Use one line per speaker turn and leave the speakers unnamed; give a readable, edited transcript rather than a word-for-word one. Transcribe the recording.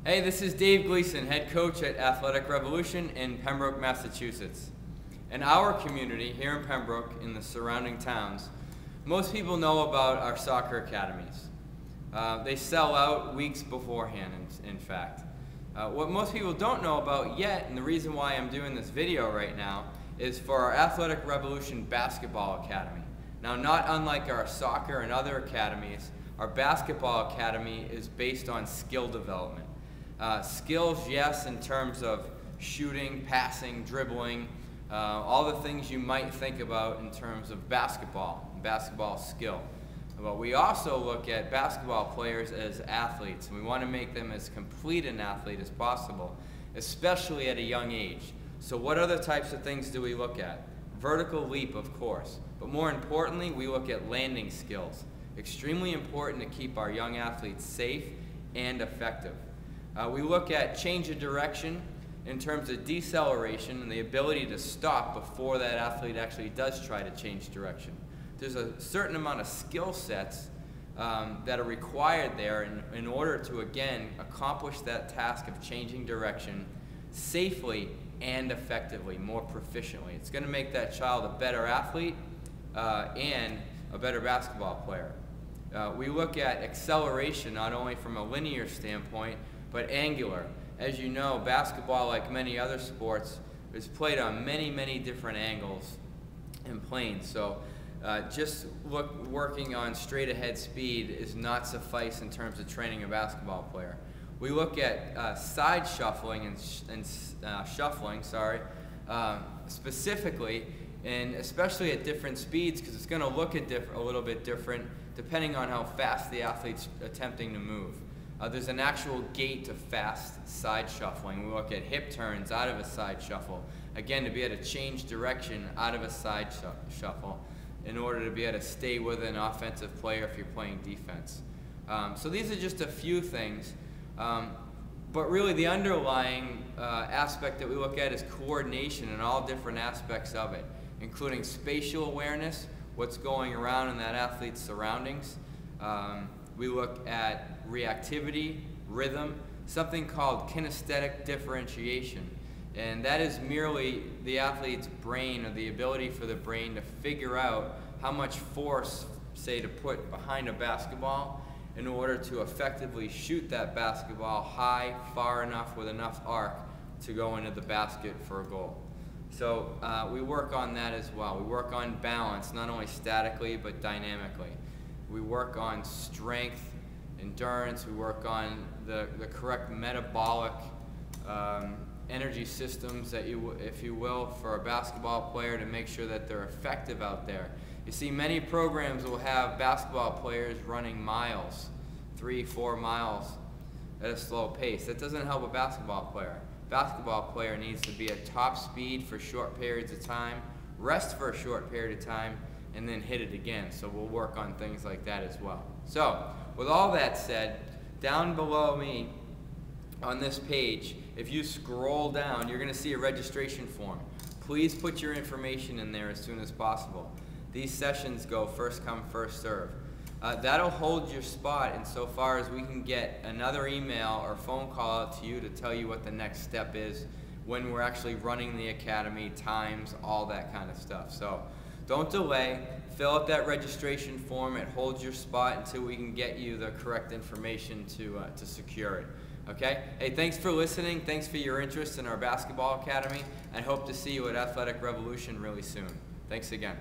Hey, this is Dave Gleason, head coach at Athletic Revolution in Pembroke, Massachusetts. In our community here in Pembroke, in the surrounding towns, most people know about our soccer academies. They sell out weeks beforehand, in fact. What most people don't know about yet, and the reason why I'm doing this video right now, is for our Athletic Revolution Basketball Academy. Now, not unlike our soccer and other academies, our basketball academy is based on skill development. Skills, yes, in terms of shooting, passing, dribbling, all the things you might think about in terms of basketball skill. But we also look at basketball players as athletes, and we want to make them as complete an athlete as possible, especially at a young age. So what other types of things do we look at? Vertical leap, of course, but more importantly, we look at landing skills. Extremely important to keep our young athletes safe and effective. We look at change of direction in terms of deceleration and the ability to stop before that athlete actually does try to change direction. There's a certain amount of skill sets that are required there in order to, again, accomplish that task of changing direction safely and effectively, more proficiently. It's going to make that child a better athlete and a better basketball player. We look at acceleration not only from a linear standpoint, but angular. As you know, basketball, like many other sports, is played on many different angles and planes. So just working on straight ahead speed is not suffice in terms of training a basketball player. We look at side shuffling and shuffling, specifically, and especially at different speeds, because it's going to look a little bit different depending on how fast the athlete's attempting to move. There's an actual gait to fast side shuffling. We look at hip turns out of a side shuffle, again, to be able to change direction out of a side shuffle in order to be able to stay with an offensive player if you're playing defense. So these are just a few things, but really the underlying aspect that we look at is coordination in all different aspects of it, including spatial awareness, what's going around in that athlete's surroundings. We look at reactivity, rhythm, something called kinesthetic differentiation. And that is merely the athlete's brain, or the ability for the brain to figure out how much force, say, to put behind a basketball in order to effectively shoot that basketball high, far enough, with enough arc to go into the basket for a goal. So we work on that as well. We work on balance, not only statically, but dynamically. We work on strength, endurance. We work on the correct metabolic energy systems, that if you will, for a basketball player to make sure that they're effective out there. You see, many programs will have basketball players running miles, 3-4 miles at a slow pace. That doesn't help a basketball player. Basketball player needs to be at top speed for short periods of time, rest for a short period of time, and then hit it again. So we'll work on things like that as well. So with all that said, down below me on this page, if you scroll down, you're going to see a registration form. Please put your information in there as soon as possible. These sessions go first come, first serve. That'll hold your spot insofar as we can get another email or phone call out to you to tell you what the next step is, when we're actually running the academy, times, all that kind of stuff. So don't delay. Fill out that registration form. It holds your spot until we can get you the correct information to secure it. Okay? Hey, thanks for listening. Thanks for your interest in our basketball academy. I hope to see you at Athletic Revolution really soon. Thanks again.